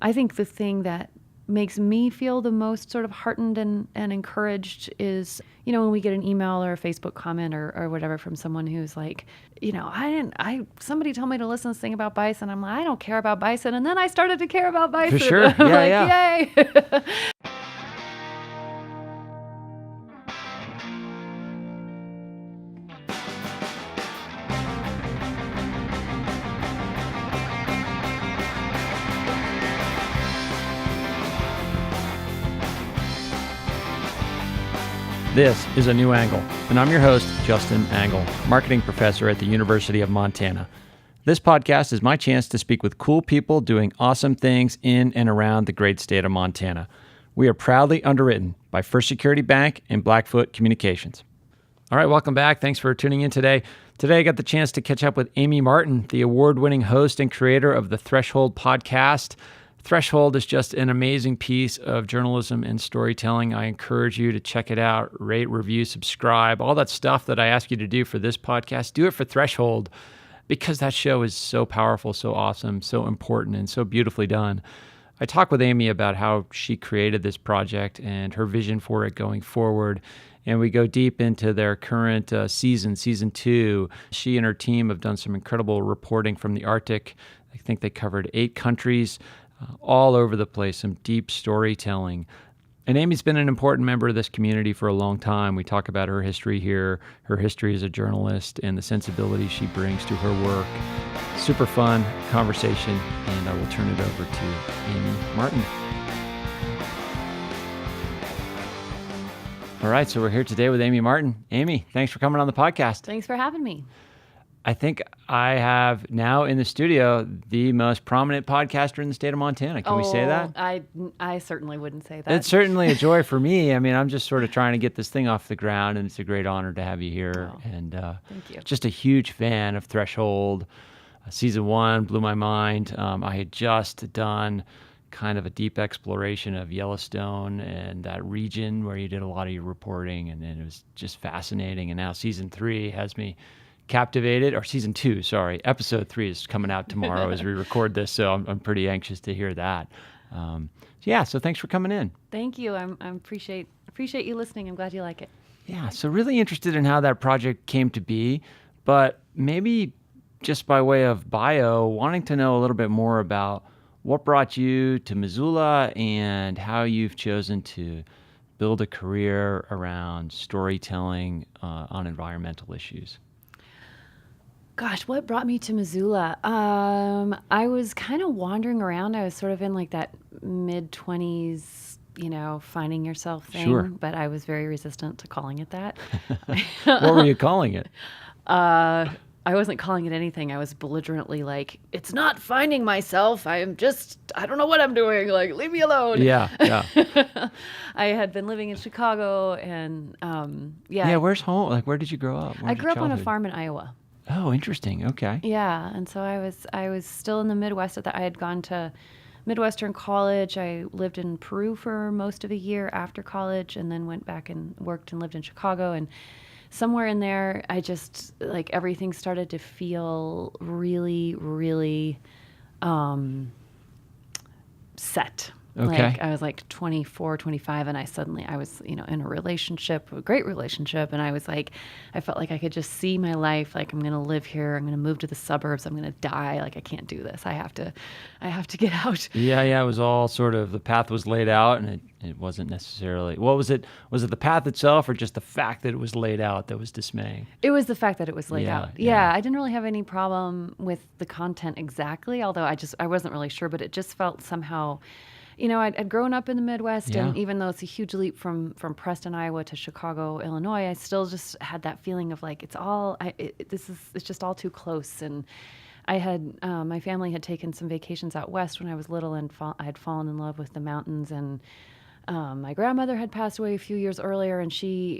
I think the thing that makes me feel the most sort of heartened and encouraged is, when we get an email or a Facebook comment or whatever from someone who's like, somebody told me to listen to this thing about bison. I'm like, I don't care about bison. And then I started to care about bison. For sure. Yeah, Yay. This is A New Angle, and I'm your host, Justin Angle, marketing professor at the University of Montana. This podcast is my chance to speak with cool people doing awesome things in and around the great state of Montana. We are proudly underwritten by First Security Bank and Blackfoot Communications. All right, welcome back. Thanks for tuning in today. Today I got the chance to catch up with Amy Martin, the award-winning host and creator of the Threshold podcast. Threshold is just an amazing piece of journalism and storytelling. I encourage you to check it out, rate, review, subscribe, all that stuff that I ask you to do for this podcast. Do it for Threshold because that show is so powerful, so awesome, so important, and so beautifully done. I talk with Amy about how she created this project and her vision for it going forward. And we go deep into their current season 2. She and her team have done some incredible reporting from the Arctic. I think they covered 8 countries. All over the place, some deep storytelling. And Amy's been an important member of this community for a long time. We talk about her history here, her history as a journalist, and the sensibility she brings to her work. Super fun conversation, and I will turn it over to Amy Martin. All right, so we're here today with Amy Martin. Amy, thanks for coming on the podcast. Thanks for having me. I think I have now in the studio the most prominent podcaster in the state of Montana. Can we say that? I certainly wouldn't say that. It's certainly a joy for me. I mean, I'm just sort of trying to get this thing off the ground, and it's a great honor to have you here. And thank you. Just a huge fan of Threshold. Season 1 blew my mind. I had just done kind of a deep exploration of Yellowstone and that region where you did a lot of your reporting, and it was just fascinating. And now season 3 has me captivated, or season 2, sorry. Episode 3 is coming out tomorrow as we record this, so I'm pretty anxious to hear that. So thanks for coming in. Thank you. I appreciate you listening. I'm glad you like it. Yeah, so really interested in how that project came to be, but maybe just by way of bio, wanting to know a little bit more about what brought you to Missoula and how you've chosen to build a career around storytelling on environmental issues. Gosh, what brought me to Missoula? I was kind of wandering around. I was sort of in like that mid-20s, finding yourself thing. Sure. But I was very resistant to calling it that. What were you calling it? I wasn't calling it anything. I was belligerently like, it's not finding myself. I don't know what I'm doing. Like, leave me alone. Yeah. I had been living in Chicago and, Yeah, where's home? Like, where did you grow up? I grew up on a farm in Iowa. Oh, interesting. Okay. Yeah, and so I was still in the Midwest at that. I had gone to Midwestern college. I lived in Peru for most of a year after college, and then went back and worked and lived in Chicago. And somewhere in there, I just like everything started to feel really, really set. Okay. Like I was like 24, 25, and I was, in a relationship, a great relationship. And I was like, I felt like I could just see my life. Like, I'm going to live here. I'm going to move to the suburbs. I'm going to die. Like, I can't do this. I have to get out. Yeah. It was all sort of, the path was laid out, and it wasn't necessarily, what was it? Was it the path itself or just the fact that it was laid out that was dismaying? It was the fact that it was laid out. Yeah. I didn't really have any problem with the content exactly, although I wasn't really sure, but it just felt somehow, I'd grown up in the Midwest, and even though it's a huge leap from Preston, Iowa to Chicago, Illinois, I still just had that feeling of like, it's just all too close. And I had, my family had taken some vacations out west when I was little, and I had fallen in love with the mountains. And my grandmother had passed away a few years earlier, and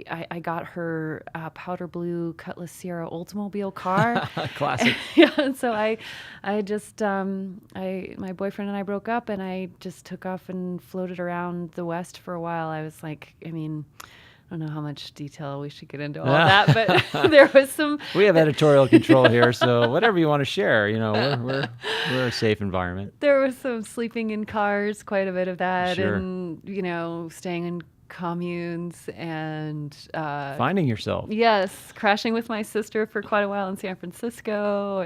I got her powder blue Cutlass Sierra Oldsmobile car. Classic. Yeah, and so my boyfriend and I broke up, and I just took off and floated around the West for a while. I was like, I don't know how much detail we should get into all that, but there was some. We have editorial control here, so whatever you want to share, we're a safe environment. There was some sleeping in cars, quite a bit of that, Sure. and staying in communes and Finding yourself. yes, crashing with my sister for quite a while in San Francisco,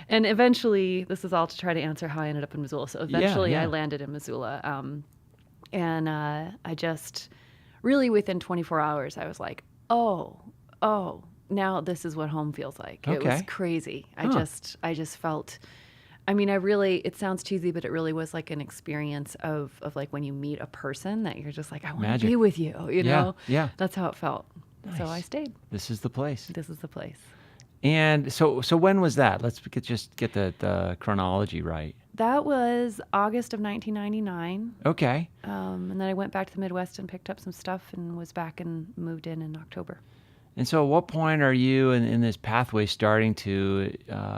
and eventually, this is all to try to answer how I ended up in Missoula. So eventually, yeah. I landed in Missoula, and I just really within 24 hours, I was like, oh, now this is what home feels like. It was Okay. crazy. Huh. I just felt. I mean, it sounds cheesy, but it really was like an experience of like when you meet a person that you're just like, I want to Magic. be with you, Yeah. That's how it felt. So Nice. I stayed. This is the place. This is the place. And so when was that? Let's just get the chronology right. That was August of 1999. Okay. And then I went back to the Midwest and picked up some stuff and was back and moved in October. And so at what point are you in this pathway starting to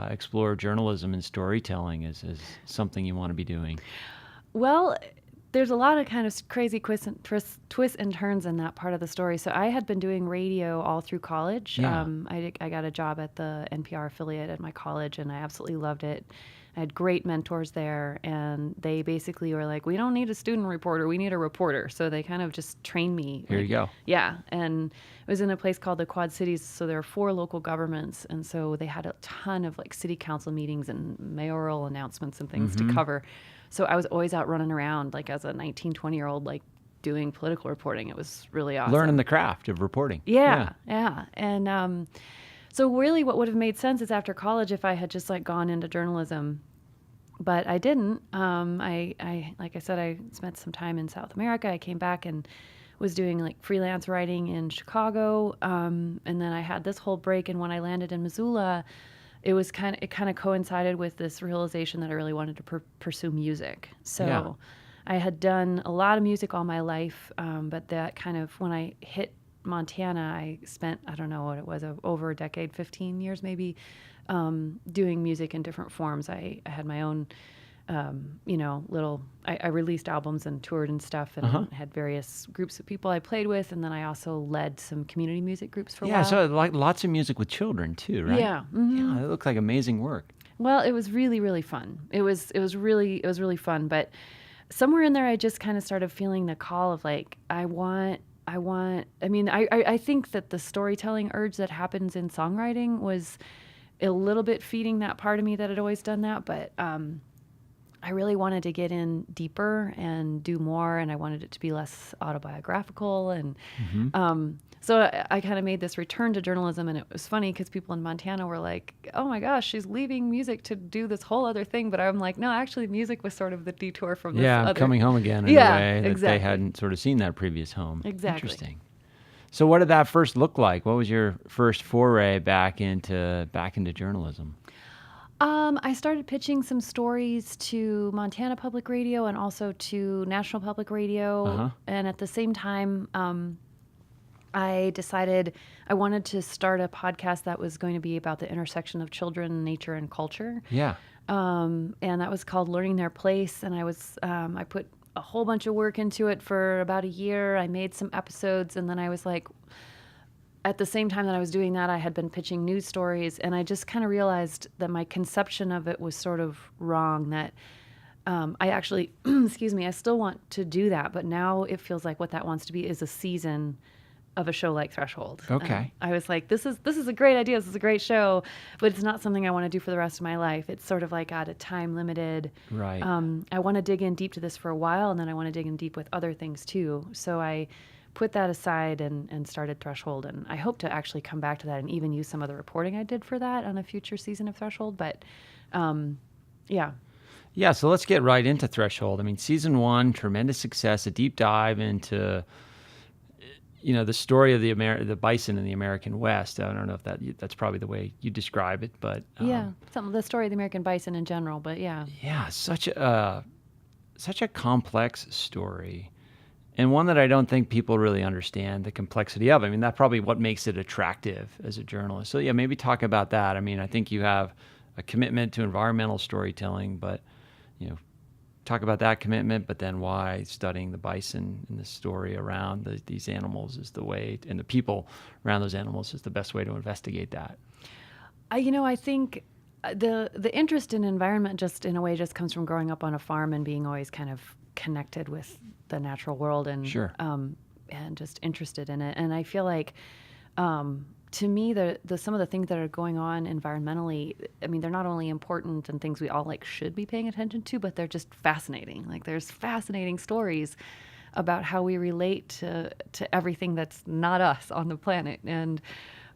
explore journalism and storytelling as something you want to be doing? Well, there's a lot of kind of crazy twists and turns in that part of the story. So I had been doing radio all through college. Yeah. I got a job at the NPR affiliate at my college, and I absolutely loved it. I had great mentors there, and they basically were like, we don't need a student reporter, we need a reporter. So they kind of just trained me. Here you go. Yeah, and it was in a place called the Quad Cities, so there are 4 local governments, and so they had a ton of like city council meetings and mayoral announcements and things to cover. So I was always out running around like as a 19, 20-year-old, like doing political reporting. It was really awesome. Learning the craft of reporting. Yeah. And so really what would have made sense is after college if I had just like gone into journalism, but I didn't. I like I said, I spent some time in South America. I came back and was doing like freelance writing in Chicago. And then I had this whole break, and when I landed in Missoula, it kind of coincided with this realization that I really wanted to pursue music. So Yeah. I had done a lot of music all my life, but that kind of, when I hit Montana, I spent, I don't know what it was, over a decade, 15 years maybe, doing music in different forms. I had my own, I released albums and toured and stuff, and had various groups of people I played with, and then I also led some community music groups for a Yeah, while. so like lots of music with children too, right? Yeah. Mhm. Yeah, it looked like amazing work. Well, it was really, really fun. It was really fun. But somewhere in there, I just kind of started feeling the call of like, I think that the storytelling urge that happens in songwriting was a little bit feeding that part of me that had always done that. But I really wanted to get in deeper and do more, and I wanted it to be less autobiographical. And so I kind of made this return to journalism, and it was funny because people in Montana were like, oh my gosh, she's leaving music to do this whole other thing. But I'm like, no, actually music was sort of the detour from this Yeah, I'm other. coming home again in Yeah, a way that they exactly. hadn't sort of seen that previous home. Exactly. Interesting. So what did that first look like? What was your first foray back into journalism? I started pitching some stories to Montana Public Radio and also to National Public Radio. And at the same time, I decided I wanted to start a podcast that was going to be about the intersection of children, nature, and culture. Yeah. And that was called Learning Their Place. And I put a whole bunch of work into it for about a year. I made some episodes, and then I was like, at the same time that I was doing that, I had been pitching news stories, and I just kind of realized that my conception of it was sort of wrong, that I actually, excuse me, I still want to do that, but now it feels like what that wants to be is a season of a show like Threshold. Okay. I was like, this is a great idea, this is a great show, but it's not something I want to do for the rest of my life. It's sort of like at a time limited. Right. I want to dig in deep to this for a while, and then I want to dig in deep with other things too. So I put that aside and started Threshold, and I hope to actually come back to that and even use some of the reporting I did for that on a future season of Threshold. But yeah. Yeah, so let's get right into Threshold. I mean, season 1, tremendous success, a deep dive into the story of the bison in the American West. I don't know if that's probably the way you describe it, but The story of the American bison in general, but yeah. Yeah, such a complex story. And one that I don't think people really understand the complexity of. I mean, that's probably what makes it attractive as a journalist. So yeah, maybe talk about that. I mean, I think you have a commitment to environmental storytelling, but talk about that commitment, but then why studying the bison and the story around these animals is the way, and the people around those animals is the best way to investigate that. I think the interest in environment just in a way just comes from growing up on a farm and being always kind of connected with the natural world and Sure. And just interested in it. And I feel like to me the some of the things that are going on environmentally, I mean, they're not only important and things we all like should be paying attention to, but they're just fascinating. Like there's fascinating stories about how we relate to everything that's not us on the planet. And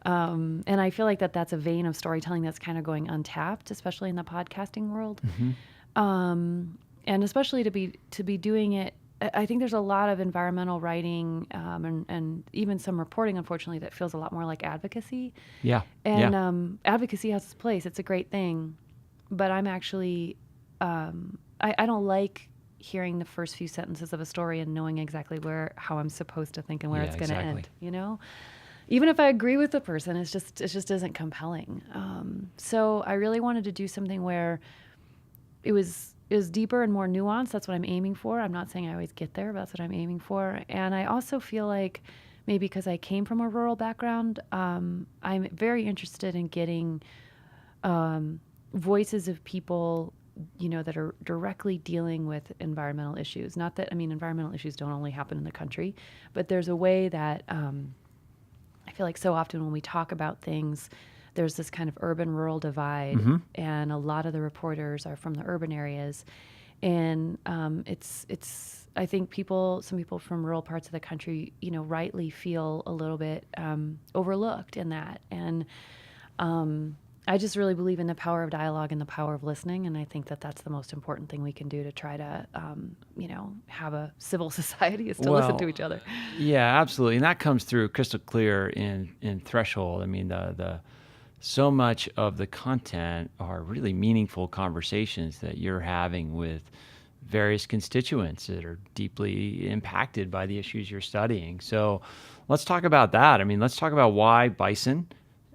I feel like that's a vein of storytelling that's kind of going untapped, especially in the podcasting world. And especially to be doing it, I think there's a lot of environmental writing and even some reporting, unfortunately, that feels a lot more like advocacy. Yeah. And advocacy has its place. It's a great thing. But I'm actually, I don't like hearing the first few sentences of a story and knowing exactly how I'm supposed to think and where it's going to end, Even if I agree with the person, it just isn't compelling. So I really wanted to do something where it was deeper and more nuanced. That's what I'm aiming for. I'm not saying I always get there, but that's what I'm aiming for. And I also feel like maybe because I came from a rural background, I'm very interested in getting voices of people, that are directly dealing with environmental issues. Not that, environmental issues don't only happen in the country, but there's a way that I feel like so often when we talk about things, there's this kind of urban-rural divide, and a lot of the reporters are from the urban areas, and it's. I think some people from rural parts of the country, rightly feel a little bit overlooked in that, and I just really believe in the power of dialogue and the power of listening, and I think that's the most important thing we can do to try to, have a civil society is to listen to each other. Yeah, absolutely, and that comes through crystal clear in Threshold. I mean, the so much of the content are really meaningful conversations that you're having with various constituents that are deeply impacted by the issues you're studying. So let's talk about that. I mean, let's talk about why bison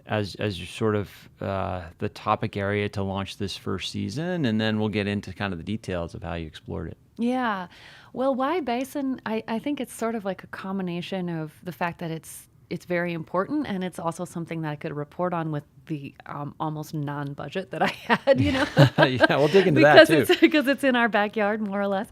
as sort of the topic area to launch this first season, and then we'll get into kind of the details of how you explored it. Yeah. Well, why bison? I think it's sort of like a combination of the fact that it's very important, and it's also something that I could report on with the almost non-budget that I had, Yeah, we'll dig into that too. Because it's in our backyard, more or less.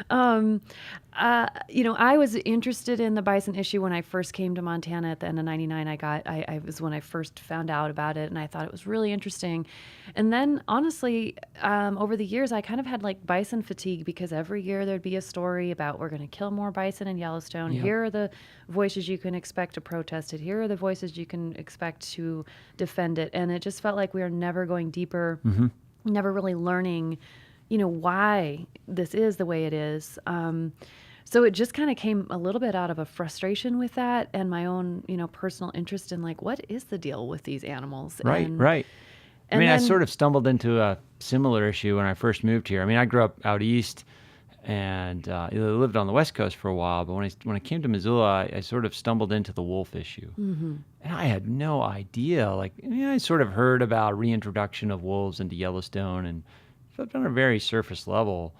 I was interested in the bison issue when I first came to Montana at the end of '99. I was when I first found out about it, and I thought it was really interesting. And then, honestly, over the years, I kind of had like bison fatigue, because every year there'd be a story about we're going to kill more bison in Yellowstone. Yep. Here are the voices you can expect to protest it. Here are the voices you can expect to defend it. And it just felt like we were never going deeper, never really learning, why this is the way it is. So it just kind of came a little bit out of a frustration with that, and my own, personal interest in like, what is the deal with these animals? Right. I sort of stumbled into a similar issue when I first moved here. I mean, I grew up out east and lived on the West Coast for a while, but when I came to Missoula, I sort of stumbled into the wolf issue. And I had no idea. I sort of heard about reintroduction of wolves into Yellowstone, and felt on a very surface level.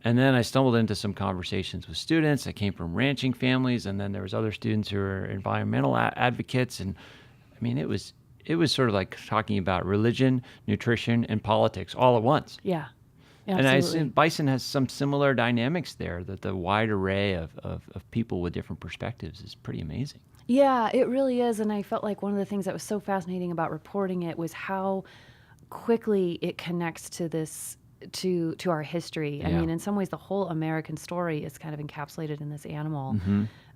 And then I stumbled into some conversations with students. I came from ranching families, and then there was other students who were environmental advocates. And I mean, it was sort of like talking about religion, nutrition, and politics all at once. Yeah. Absolutely. And I assume bison has some similar dynamics there, that the wide array of people with different perspectives is pretty amazing. Yeah, it really is. And I felt like one of the things that was so fascinating about reporting it was how quickly it connects to this, to our history. Yeah. I mean, in some ways, the whole American story is kind of encapsulated in this animal,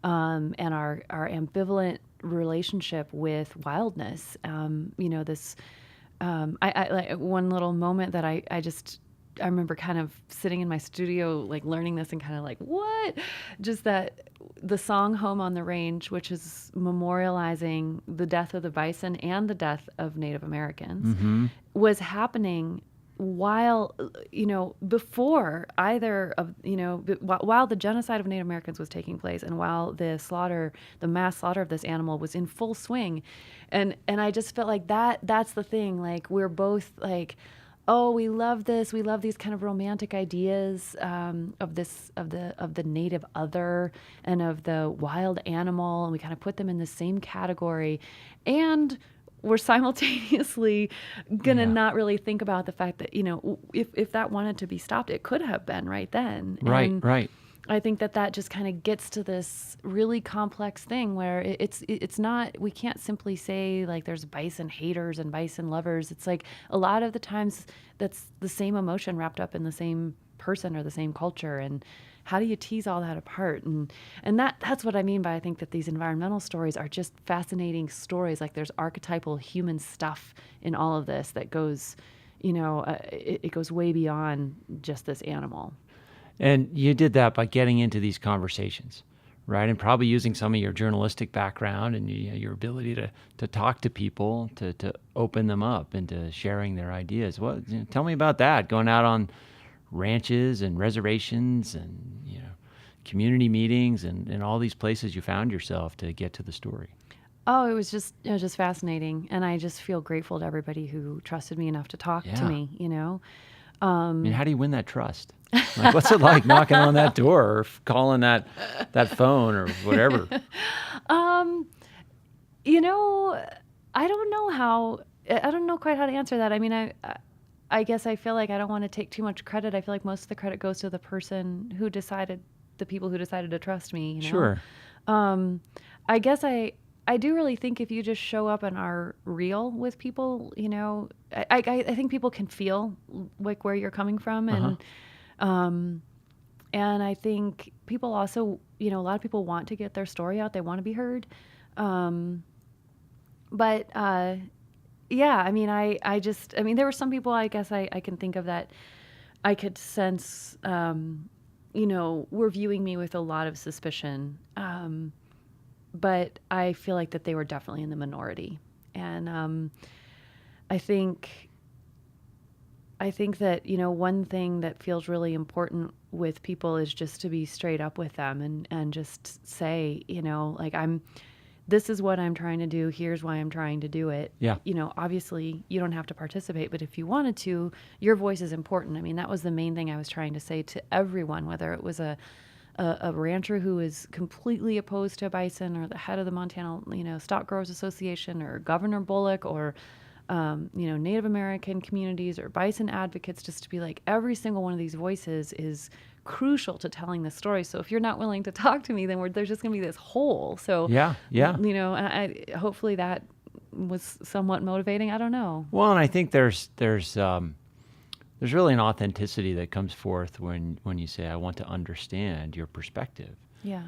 and our ambivalent relationship with wildness. This, I like one little moment that I remember kind of sitting in my studio, like learning this and kind of like, what? Just that the song Home on the Range, which is memorializing the death of the bison and the death of Native Americans, was happening while, before either of, while the genocide of Native Americans was taking place, and while the mass slaughter of this animal was in full swing. And I just felt like that's the thing. Like, we're both like, oh, we love this. We love these kind of romantic ideas of the native other and of the wild animal, and we kind of put them in the same category, and we're simultaneously gonna not really think about the fact that if that wanted to be stopped, it could have been right then. Right, And right. I think that just kind of gets to this really complex thing where it's not, we can't simply say like there's bison haters and bison lovers. It's like a lot of the times that's the same emotion wrapped up in the same person or the same culture. And how do you tease all that apart? And that's what I mean by, I think that these environmental stories are just fascinating stories. Like there's archetypal human stuff in all of this that goes, it goes way beyond just this animal. And you did that by getting into these conversations, right? And probably using some of your journalistic background and your ability to talk to people, to open them up into sharing their ideas. Tell me about that, going out on ranches and reservations and, community meetings and all these places you found yourself to get to the story. Oh, it was just fascinating. And I just feel grateful to everybody who trusted me enough to talk to me, I mean, how do you win that trust? Like, what's it like knocking on that door or calling that phone or whatever? I don't know quite how to answer that. I mean, I guess I feel like I don't want to take too much credit. I feel like most of the credit goes to the people who decided to trust me. Sure. I guess I do really think if you just show up and are real with people, I think people can feel like where you're coming from. And I think people also, a lot of people want to get their story out. They want to be heard. Yeah, I mean, there were some people I guess I can think of that I could sense, were viewing me with a lot of suspicion. But I feel like that they were definitely in the minority. And I think that, one thing that feels really important with people is just to be straight up with them and just say, like, this is what I'm trying to do. Here's why I'm trying to do it. Yeah. Obviously you don't have to participate, but if you wanted to, your voice is important. I mean, that was the main thing I was trying to say to everyone, whether it was a rancher who is completely opposed to bison, or the head of the Montana, Stock Growers Association, or Governor Bullock, or, Native American communities or bison advocates, just to be like, every single one of these voices is crucial to telling the story. So if you're not willing to talk to me, then there's just going to be this hole. So, yeah. And hopefully that was somewhat motivating. I don't know. Well, and I think there's really an authenticity that comes forth when you say, I want to understand your perspective. Yeah.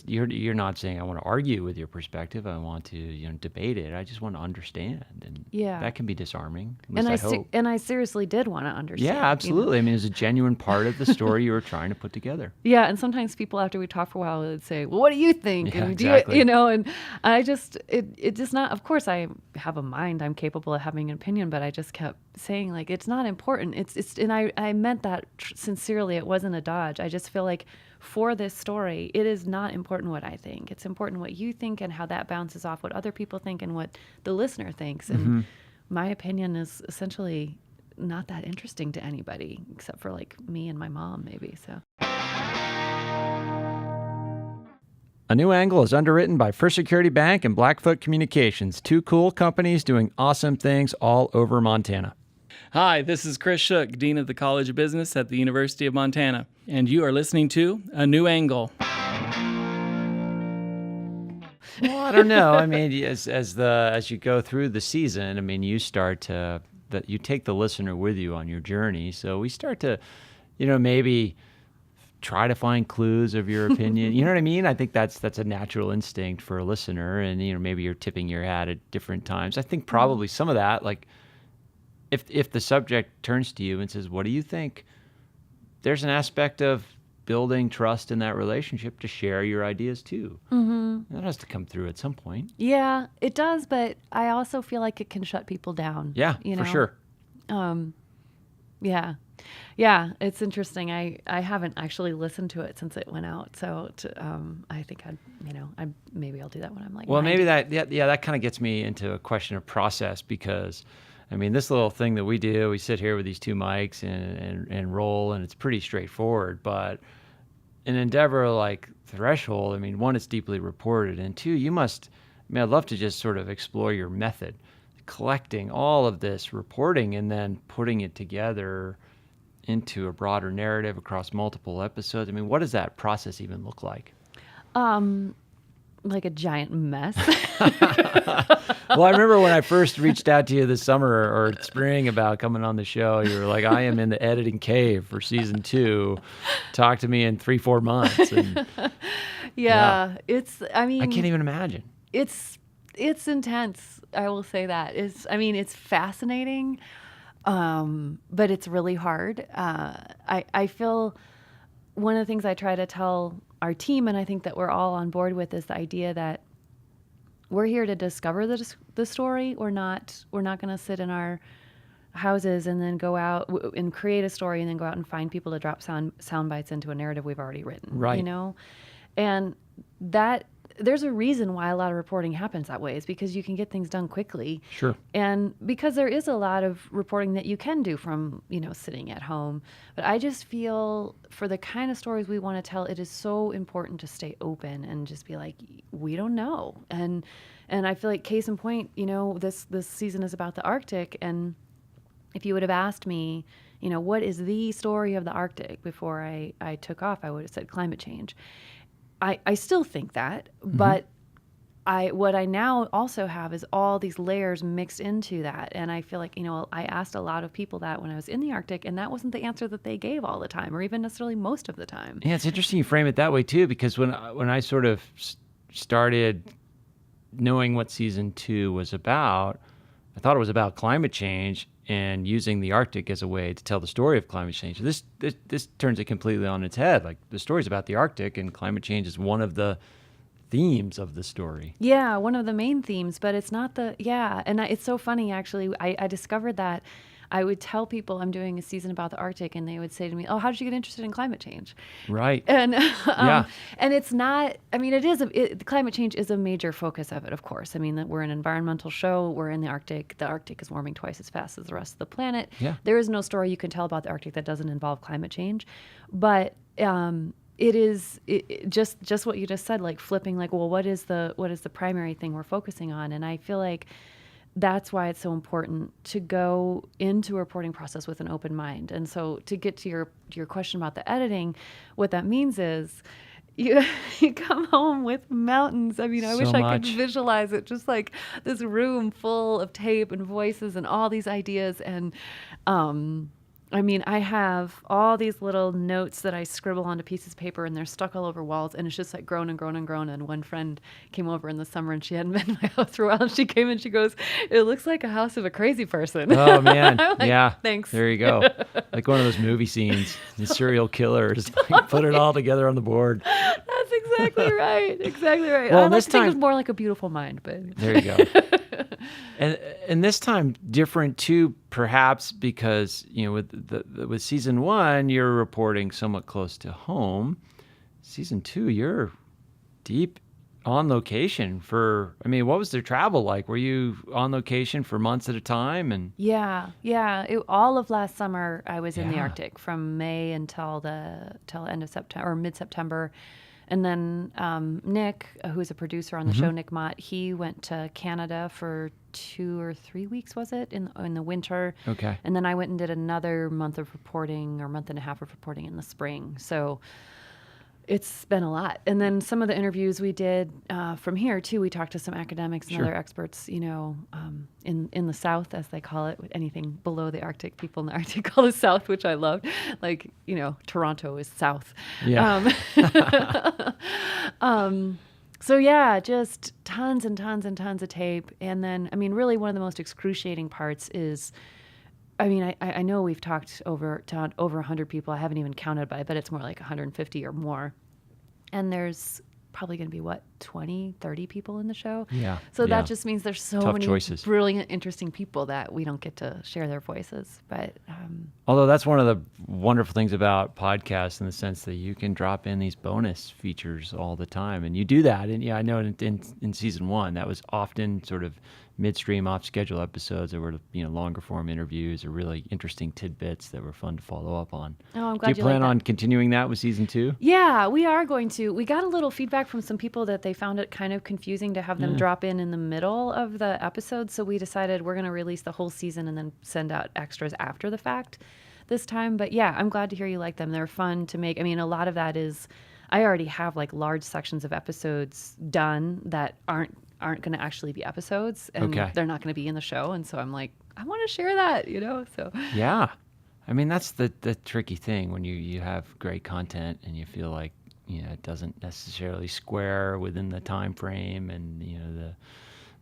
You're not saying I want to argue with your perspective. I want to debate it. I just want to understand, and that can be disarming. I hope. And I seriously did want to understand. Yeah, absolutely. I mean, it's a genuine part of the story you were trying to put together. Yeah, and sometimes people, after we talk for a while, would say, "Well, what do you think?" Yeah, and exactly. and I just it just not. Of course, I have a mind. I'm capable of having an opinion, but I just kept saying like it's not important. It's and I meant that sincerely. It wasn't a dodge. I just feel like, for this story, it is not important what I think. It's important what you think and how that bounces off what other people think and what the listener thinks. And my opinion is essentially not that interesting to anybody except for like me and my mom, maybe. So. A New Angle is underwritten by First Security Bank and Blackfoot Communications, two cool companies doing awesome things all over Montana. Hi, this is Chris Shook, Dean of the College of Business at the University of Montana, and you are listening to A New Angle. Well, I don't know. I mean, as you go through the season, I mean, you take the listener with you on your journey. So we start to, maybe try to find clues of your opinion. You know what I mean? I think that's a natural instinct for a listener, and maybe you're tipping your hat at different times. I think probably some of that, like, if the subject turns to you and says, what do you think? There's an aspect of building trust in that relationship to share your ideas too. Mm-hmm. That has to come through at some point. Yeah, it does, but I also feel like it can shut people down. Yeah, for sure. Yeah, it's interesting. I haven't actually listened to it since it went out, so I think maybe I'll do that when I'm like. Well, 90. maybe that kind of gets me into a question of process, because I mean, this little thing that we do, we sit here with these two mics and roll, and it's pretty straightforward. But an endeavor like Threshold, I mean, one, it's deeply reported, and two, I'd love to just sort of explore your method, collecting all of this reporting and then putting it together into a broader narrative across multiple episodes. I mean, what does that process even look like? Like a giant mess. Well, I remember when I first reached out to you this summer or spring about coming on the show, you were like, I am in the editing cave for season 2. Talk to me in 3-4 months. And Yeah. I can't even imagine. It's intense. I will say that. It's fascinating, but it's really hard. I feel one of the things I try to tell our team, and I think that we're all on board with, is the idea that we're here to discover the story. We're not going to sit in our houses and then go out and create a story and then go out and find people to drop sound bites into a narrative we've already written. Right. You know, and that there's a reason why a lot of reporting happens that way, is because you can get things done quickly. Sure. And because there is a lot of reporting that you can do from, sitting at home. But I just feel for the kind of stories we want to tell, it is so important to stay open and just be like, we don't know. And I feel like case in point, this season is about the Arctic. And if you would have asked me, what is the story of the Arctic before I took off, I would have said climate change. I still think that, but what I now also have is all these layers mixed into that. And I feel like, I asked a lot of people that when I was in the Arctic, and that wasn't the answer that they gave all the time, or even necessarily most of the time. Yeah, it's interesting you frame it that way too, because when I sort of started knowing what season 2 was about, I thought it was about climate change and using the Arctic as a way to tell the story of climate change. This turns it completely on its head. Like, the story's about the Arctic, and climate change is one of the themes of the story. Yeah, one of the main themes, but it's not and it's so funny, actually. I discovered that I would tell people I'm doing a season about the Arctic, and they would say to me, "Oh, how did you get interested in climate change?" Right. And and it's not. Climate change is a major focus of it, of course. We're an environmental show. We're in the Arctic. The Arctic is warming twice as fast as the rest of the planet. Yeah. There is no story you can tell about the Arctic that doesn't involve climate change, but it is just what you just said, like flipping, like, well, what is the primary thing we're focusing on? And I feel like that's why it's so important to go into a reporting process with an open mind. And so, to get to your question about the editing, what that means is you come home with mountains. I wish I could visualize it, just like this room full of tape and voices and all these ideas. And I have all these little notes that I scribble onto pieces of paper, and they're stuck all over walls, and it's just like grown and grown and grown. And one friend came over in the summer, and she hadn't been in my house for a while, and she came and she goes, "It looks like a house of a crazy person." Oh, man. I'm like, yeah. Thanks. There you go. Like one of those movie scenes, the serial killers, like, put it all together on the board. That's exactly right. Exactly right. Well, I like this to think time, it was more like a beautiful mind, but there you go. And this time different too, perhaps because with season 1 you're reporting somewhat close to home. Season 2 you're deep on location for. What was their travel like? Were you on location for months at a time? And yeah. All of last summer I was in the Arctic from May until end of September or mid-September. And then Nick, who's a producer on the show, Nick Mott, he went to Canada for 2 or 3 weeks, was it, in the winter? Okay. And then I went and did another month of reporting, or month and a half of reporting in the spring. So it's been a lot. And then some of the interviews we did from here, too, we talked to some academics and other experts, in the South, as they call it. Anything below the Arctic, people in the Arctic call it South, which I loved. Like, Toronto is South. Yeah. So, yeah, just tons and tons and tons of tape. And then, really one of the most excruciating parts is, I know we've talked over 100 people. I haven't even counted, but I bet it's more like 150 or more. And there's probably going to be, 20, 30 people in the show. Yeah. So yeah. that just means there's so Tough many choices. brilliant, interesting people that we don't get to share their voices. But Although that's one of the wonderful things about podcasts in the sense that you can drop in these bonus features all the time. And you do that. And yeah, I know in season 1, that was often sort of midstream off schedule episodes that were, longer form interviews or really interesting tidbits that were fun to follow up on. oh, I'm Do glad you plan like on that. continuing that with season 2? Yeah, we are going to. We got a little feedback from some people that they found it kind of confusing to have them drop in the middle of the episode. So we decided we're going to release the whole season and then send out extras after the fact this time. But yeah, I'm glad to hear you like them. They're fun to make. I mean, a lot of that is, I already have like large sections of episodes done that aren't going to actually be episodes, and they're not going to be in the show. And so I'm like, I want to share that, so. Yeah. I mean, that's the tricky thing when you have great content and you feel like, it doesn't necessarily square within the time frame and,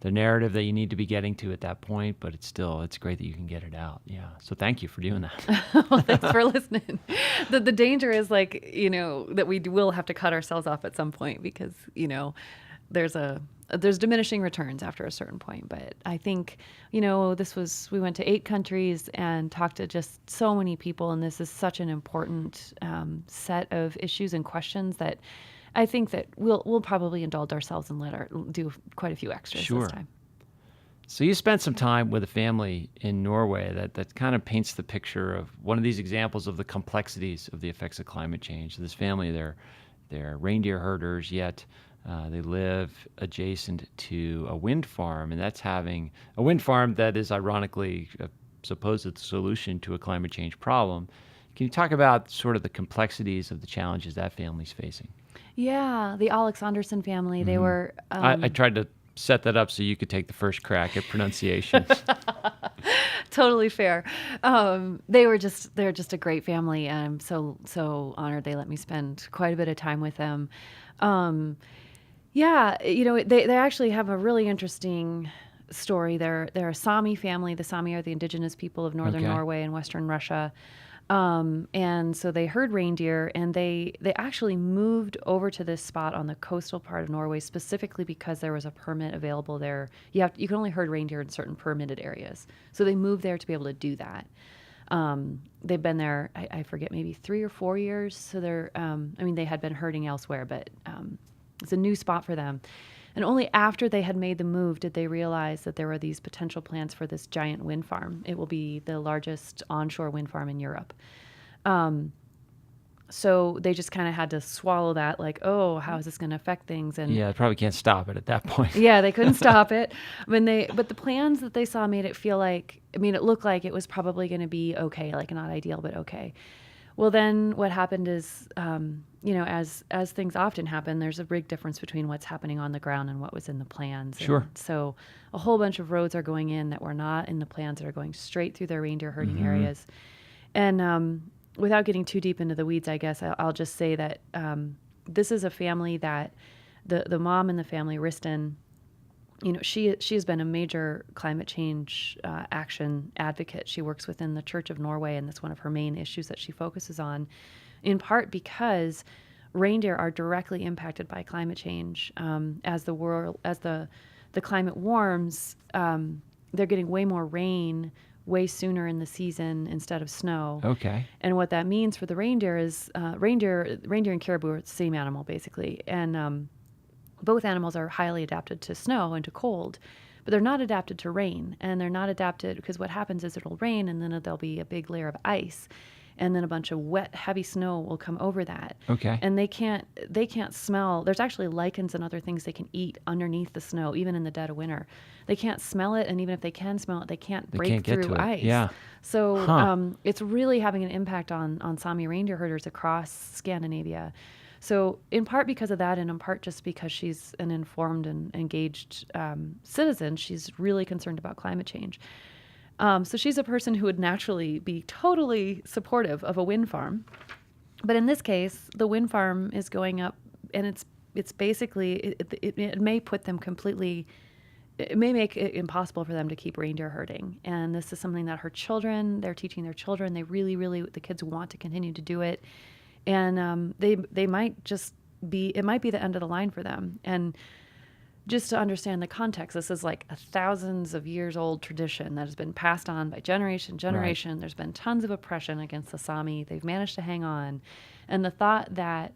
the narrative that you need to be getting to at that point, but it's great that you can get it out. Yeah. So thank you for doing that. Well, thanks for listening. The danger is like, that we will have to cut ourselves off at some point because, there's diminishing returns after a certain point. But I think, we went to 8 countries and talked to just so many people. And this is such an important set of issues and questions that I think that we'll probably indulge ourselves and do quite a few extras Sure. this time. So you spent some time with a family in Norway that kind of paints the picture of one of these examples of the complexities of the effects of climate change. This family, they're reindeer herders, yet they live adjacent to a wind farm, and that's having a wind farm that is ironically a supposed solution to a climate change problem. Can you talk about sort of the complexities of the challenges that family's facing? Yeah, the Alexanderson family, they were... I tried to set that up so you could take the first crack at pronunciation. Totally fair. They're just a great family, and I'm so honored they let me spend quite a bit of time with them. Yeah, they actually have a really interesting story. They're a Sami family. The Sami are the indigenous people of northern Norway and western Russia. And so they herd reindeer, and they actually moved over to this spot on the coastal part of Norway specifically because there was a permit available there. You can only herd reindeer in certain permitted areas. So they moved there to be able to do that. They've been there, I forget, maybe 3 or 4 years. So they had been herding elsewhere, but it's a new spot for them. And only after they had made the move did they realize that there were these potential plans for this giant wind farm. It will be the largest onshore wind farm in Europe. So they just kind of had to swallow that, like, oh, how is this going to affect things? And Yeah, probably can't stop it at that point. yeah, they couldn't stop it. But the plans that they saw made it feel like, it looked like it was probably going to be okay, like not ideal, but okay. Well, then what happened is, as things often happen, there's a big difference between what's happening on the ground and what was in the plans. Sure. And so a whole bunch of roads are going in that were not in the plans that are going straight through their reindeer herding areas. And without getting too deep into the weeds, I guess I'll just say that this is a family that the mom in the family, Ristin, she has been a major climate change action advocate. She works within the Church of Norway, and that's one of her main issues that she focuses on, in part because reindeer are directly impacted by climate change. As the climate warms, they're getting way more rain way sooner in the season instead of snow. Okay. And what that means for the reindeer is reindeer and caribou are the same animal basically, and both animals are highly adapted to snow and to cold, but they're not adapted to rain. And they're not adapted because what happens is it'll rain and then there'll be a big layer of ice, and then a bunch of wet, heavy snow will come over that. Okay. And they can't smell. There's actually lichens and other things they can eat underneath the snow, even in the dead of winter. They can't smell it, and even if they can smell it, they can't break get through to it. ice. Yeah. So it's really having an impact on Sami reindeer herders across Scandinavia. So in part because of that, and in part just because she's an informed and engaged citizen, she's really concerned about climate change. So she's a person who would naturally be totally supportive of a wind farm. But in this case, the wind farm is going up, and it's basically, it may put them completely, it may make it impossible for them to keep reindeer herding. And this is something that they're teaching their children. They really, really, the kids want to continue to do it. And they might just might be the end of the line for them. And just to understand the context, this is like a thousands of years old tradition that has been passed on by generation. Right. There's been tons of oppression against the Sami. They've managed to hang on. And the thought that,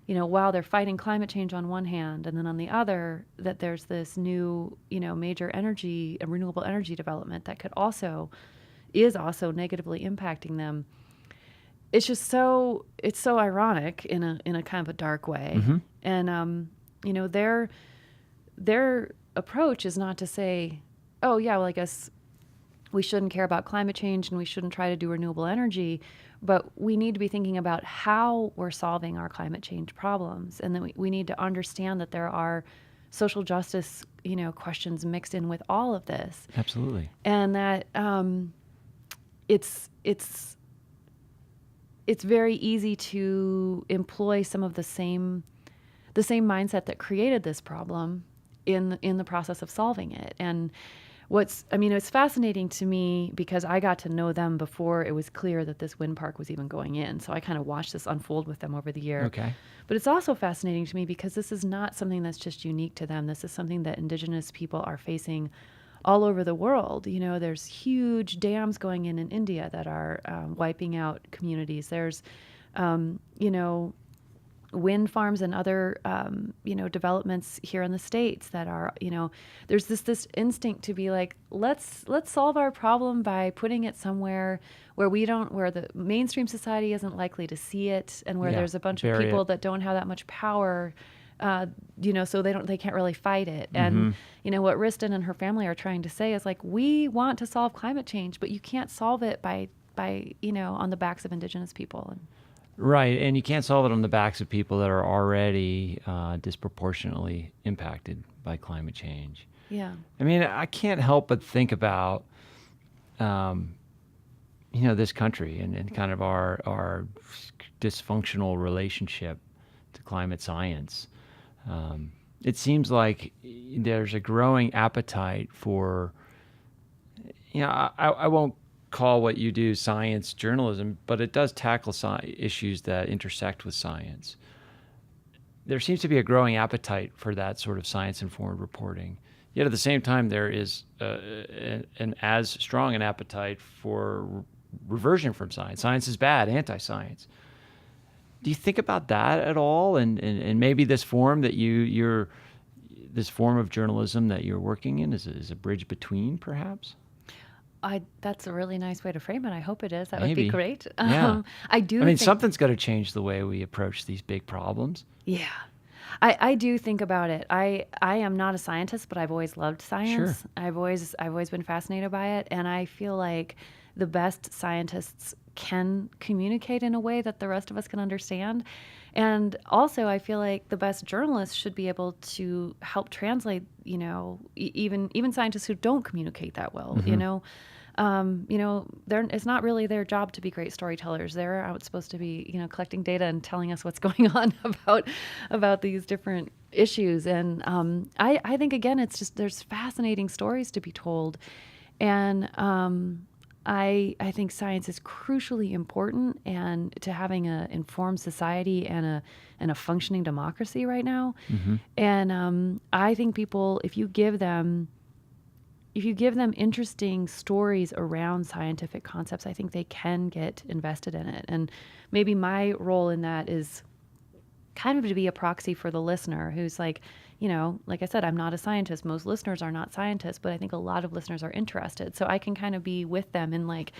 while they're fighting climate change on one hand, and then on the other, that there's this new, major energy and renewable energy development that is also negatively impacting them. It's just it's so ironic in a kind of a dark way. Mm-hmm. And, their approach is not to say, oh, yeah, well, I guess we shouldn't care about climate change and we shouldn't try to do renewable energy, but we need to be thinking about how we're solving our climate change problems. And then we need to understand that there are social justice, questions mixed in with all of this. Absolutely. And that it's very easy to employ some of the same mindset that created this problem in the process of solving it. And it's fascinating to me because I got to know them before it was clear that this wind park was even going in. So I kind of watched this unfold with them over the year. Okay. But it's also fascinating to me because this is not something that's just unique to them. This is something that Indigenous people are facing all over the world. There's huge dams going in India that are wiping out communities. There's, wind farms and other, developments here in the States that are, there's this instinct to be like, let's solve our problem by putting it somewhere where the mainstream society isn't likely to see it, and where there's a bunch of people that don't have that much power, so they can't really fight it. And, what Riston and her family are trying to say is like, we want to solve climate change, but you can't solve it by on the backs of Indigenous people. Right, and you can't solve it on the backs of people that are already disproportionately impacted by climate change. Yeah. I mean, I can't help but think about, this country and kind of our dysfunctional relationship to climate science. It seems like there's a growing appetite for, I won't call what you do science journalism, but it does tackle issues that intersect with science. There seems to be a growing appetite for that sort of science-informed reporting. Yet at the same time, there is an as strong an appetite for reversion from science. Science is bad, anti-science. Do you think about that at all? And maybe this form that this form of journalism that you're working in is a bridge between, perhaps? That's a really nice way to frame it. I hope it is. That Maybe. would be great. Yeah. I mean, something's got to change the way we approach these big problems. Yeah. I do think about it. I am not a scientist, but I've always loved science. Sure. I've always been fascinated by it. And I feel like the best scientists can communicate in a way that the rest of us can understand. And also, I feel like the best journalists should be able to help translate, even scientists who don't communicate that well, it's not really their job to be great storytellers. They're out supposed to be, collecting data and telling us what's going on about these different issues. And I think, again, it's just there's fascinating stories to be told. And I think science is crucially important and to having an informed society and a functioning democracy right now. Mm-hmm. And I think people, if you give them interesting stories around scientific concepts, I think they can get invested in it. And maybe my role in that is kind of to be a proxy for the listener who's like, like I said, I'm not a scientist. Most listeners are not scientists, but I think a lot of listeners are interested. So I can kind of be with them in like,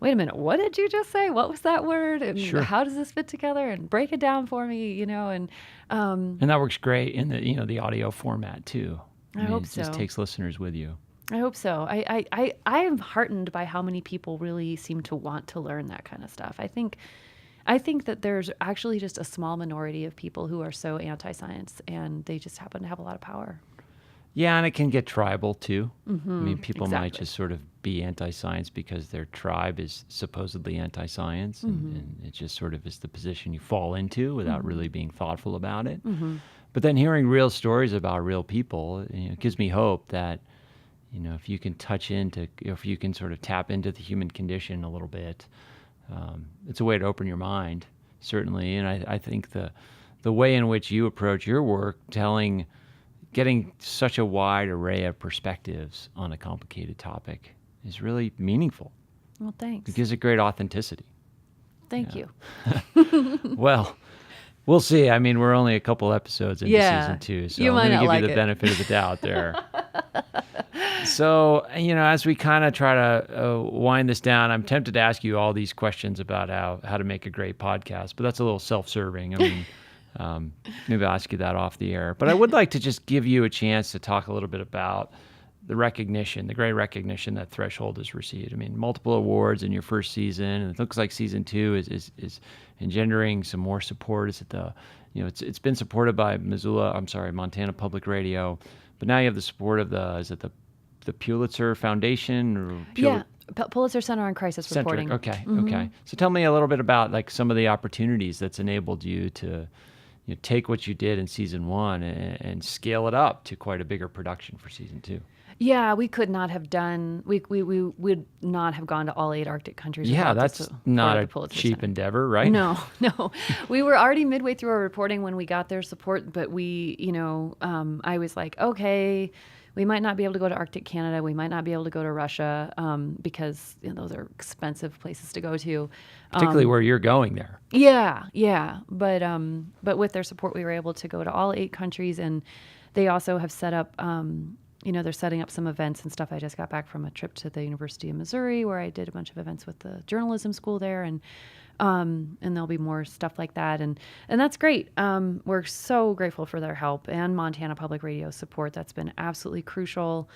wait a minute, what did you just say? What was that word? And Sure. How does this fit together? And break it down for me, and that works great in the audio format too. I hope it just so. takes listeners with you. I hope so. I am heartened by how many people really seem to want to learn that kind of stuff. I think that there's actually just a small minority of people who are so anti-science, and they just happen to have a lot of power. Yeah, and it can get tribal too. Mm-hmm, I mean, people might exactly. just sort of be anti-science because their tribe is supposedly anti-science, Mm-hmm. and it just sort of is the position you fall into without Mm-hmm. really being thoughtful about it. Mm-hmm. But then hearing real stories about real people, it gives me hope that, if you can if you can sort of tap into the human condition a little bit, it's a way to open your mind, certainly. And I think the the way in which you approach your work, getting such a wide array of perspectives on a complicated topic is really meaningful. Well, thanks. It gives it great authenticity. Thank you. Well, we'll see. I mean, we're only a couple episodes into Yeah. season 2, so You I'm might going to not give like you the it. benefit of the doubt there. So, as we kind of try to wind this down, I'm tempted to ask you all these questions about how to make a great podcast, but that's a little self-serving. I mean, maybe I'll ask you that off the air. But I would like to just give you a chance to talk a little bit about the great recognition that Threshold has received. I mean, multiple awards in your first season, and it looks like season 2 is engendering some more support. Is it it's been supported by Montana Public Radio, but now you have the support of the Pulitzer Foundation or Pulitzer Center on Crisis Reporting. Okay. So tell me a little bit about like some of the opportunities that's enabled you to take what you did in season 1 and scale it up to quite a bigger production for season 2. Yeah, we could not have done. We would not have gone to all 8 Arctic countries. Yeah, without the that's support not of a the Pulitzer cheap Center. endeavor, right? No. We were already midway through our reporting when we got their support, but I was like, okay, we might not be able to go to Arctic Canada. We might not be able to go to Russia because those are expensive places to go to. Particularly where you're going there. Yeah. But with their support, we were able to go to all 8 countries, and they also have set up. They're setting up some events and stuff. I just got back from a trip to the University of Missouri where I did a bunch of events with the journalism school there, and there'll be more stuff like that, and that's great. We're so grateful for their help and Montana Public Radio support. That's been absolutely crucial.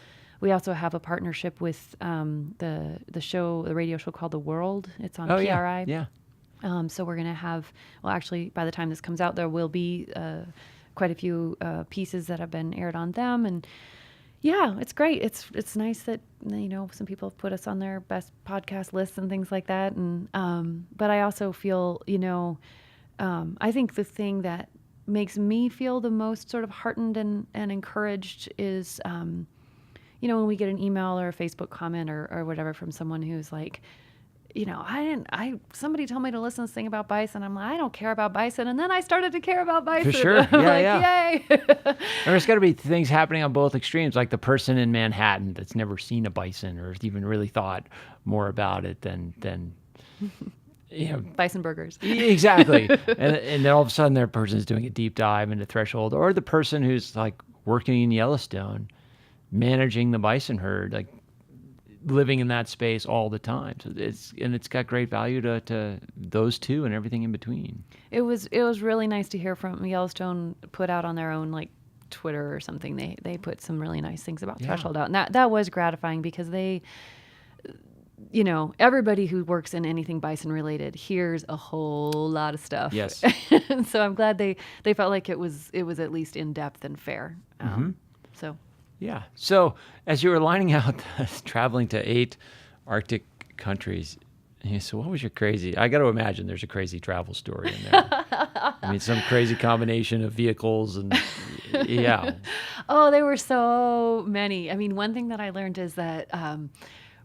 We also have a partnership with the radio show called The World. It's on PRI. Yeah. So we're going to have, actually, by the time this comes out, there will be quite a few pieces that have been aired on them, and yeah, it's great. It's nice that some people have put us on their best podcast lists and things like that. And but I also feel I think the thing that makes me feel the most sort of heartened and encouraged is when we get an email or a Facebook comment or whatever from someone who's like, somebody told me to listen to this thing about bison. I'm like, I don't care about bison. And then I started to care about bison. For sure. Yay. There's got to be things happening on both extremes, like the person in Manhattan that's never seen a bison or even really thought more about it than Bison burgers. Exactly. and then all of a sudden that person's doing a deep dive into Threshold, or the person who's like working in Yellowstone, managing the bison herd, like living in that space all the time. So it's got great value to those two and everything in between. It was really nice to hear from Yellowstone put out on their own like Twitter or something. They put some really nice things about Threshold out, and that was gratifying because they, everybody who works in anything bison related hears a whole lot of stuff. Yes. So I'm glad they felt like it was at least in depth and fair. So. Yeah. So as you were lining out traveling to 8 Arctic countries, so what was your crazy? I got to imagine there's a crazy travel story in there. I mean, some crazy combination of vehicles and yeah. Oh, there were so many. I mean, one thing that I learned is that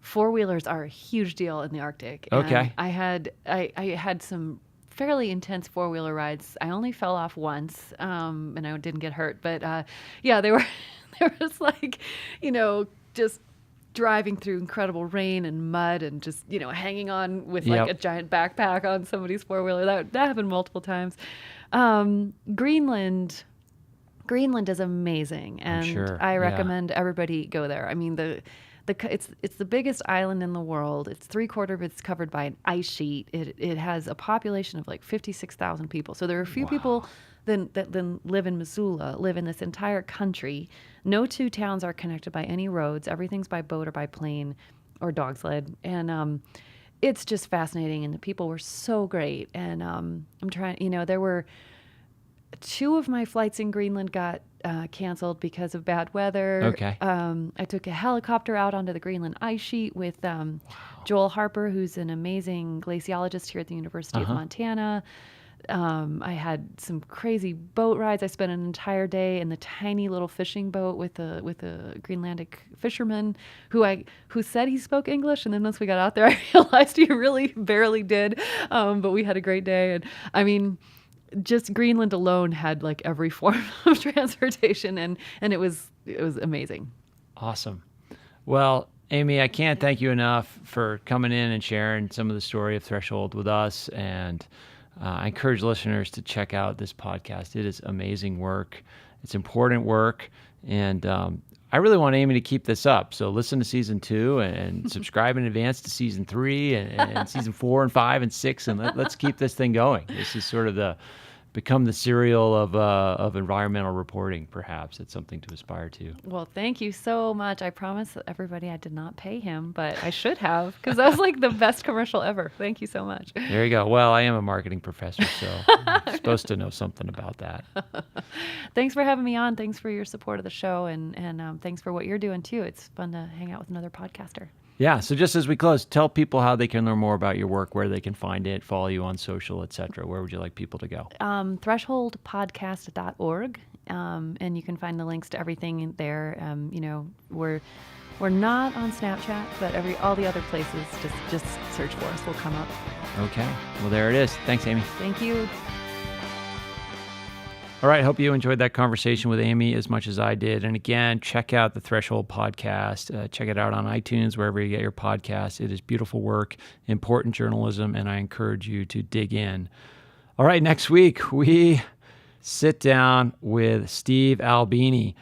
4-wheelers are a huge deal in the Arctic. And Okay. I had some fairly intense 4-wheeler rides. I only fell off once, and I didn't get hurt. But they were. There was like, just driving through incredible rain and mud and just, hanging on with like a giant backpack on somebody's 4-wheeler. That happened multiple times. Greenland is amazing, and sure. I recommend everybody go there. I mean, it's the biggest island in the world. It's 3/4 of it's covered by an ice sheet. It has a population of like 56,000 people. So there are a few people that live in Missoula, live in this entire country. No 2 towns are connected by any roads. Everything's by boat or by plane or dog sled. And it's just fascinating. And the people were so great. And I'm trying, there were 2 of my flights in Greenland got canceled because of bad weather. Okay. I took a helicopter out onto the Greenland ice sheet with Joel Harper, who's an amazing glaciologist here at the University of Montana. I had some crazy boat rides. I spent an entire day in the tiny little fishing boat with a Greenlandic fisherman who said he spoke English, and then once we got out there, I realized he really barely did. But we had a great day, and I mean, just Greenland alone had like every form of transportation, and it was amazing. Awesome. Well, Amy, I can't thank you enough for coming in and sharing some of the story of Threshold with us. And I encourage listeners to check out this podcast. It is amazing work. It's important work. And I really want Amy to keep this up. So listen to season 2 and subscribe in advance to season 3 and season 4 and 5 and 6. And let's keep this thing going. This is sort of become the serial of environmental reporting, perhaps. It's something to aspire to. Well, thank you so much. I promise everybody I did not pay him, but I should have, because that was like the best commercial ever. Thank you so much. There you go. Well, I am a marketing professor, so I'm supposed to know something about that. Thanks for having me on. Thanks for your support of the show, and thanks for what you're doing too. It's fun to hang out with another podcaster. Yeah. So just as we close, tell people how they can learn more about your work, where they can find it, follow you on social, etc. Where would you like people to go? Thresholdpodcast.org, and you can find the links to everything there. We're not on Snapchat, but all the other places, just search for us. We'll come up. Okay. Well, there it is. Thanks, Amy. Thank you. All right. Hope you enjoyed that conversation with Amy as much as I did. And again, check out the Threshold podcast. Check it out on iTunes, wherever you get your podcasts. It is beautiful work, important journalism, and I encourage you to dig in. All right. Next week, we sit down with Steve Albini,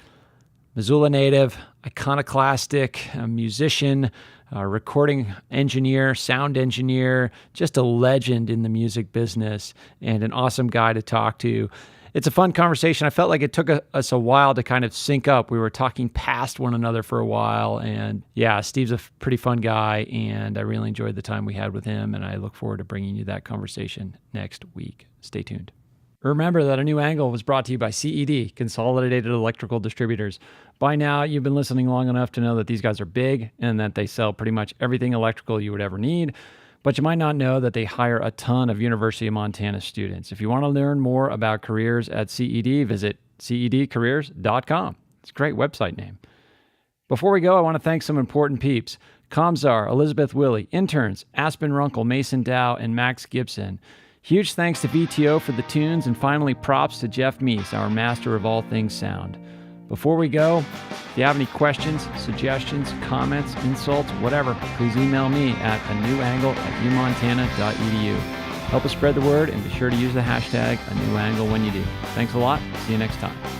Missoula native, iconoclastic, a musician, a recording engineer, sound engineer, just a legend in the music business, and an awesome guy to talk to. It's a fun conversation. I felt like it took us a while to kind of sync up. We were talking past one another for a while. And yeah, Steve's a pretty fun guy, and I really enjoyed the time we had with him. And I look forward to bringing you that conversation next week. Stay tuned. Remember that A New Angle was brought to you by CED, Consolidated Electrical Distributors. By now, you've been listening long enough to know that these guys are big and that they sell pretty much everything electrical you would ever need. But you might not know that they hire a ton of University of Montana students. If you want to learn more about careers at CED, visit cedcareers.com. It's a great website name. Before we go, I want to thank some important peeps. Comzar, Elizabeth Willie, interns, Aspen Runkle, Mason Dow, and Max Gibson. Huge thanks to VTO for the tunes, and finally props to Jeff Meese, our master of all things sound. Before we go, if you have any questions, suggestions, comments, insults, whatever, please email me at anewangle@umontana.edu. Help us spread the word, and be sure to use the hashtag #anewangle when you do. Thanks a lot. See you next time.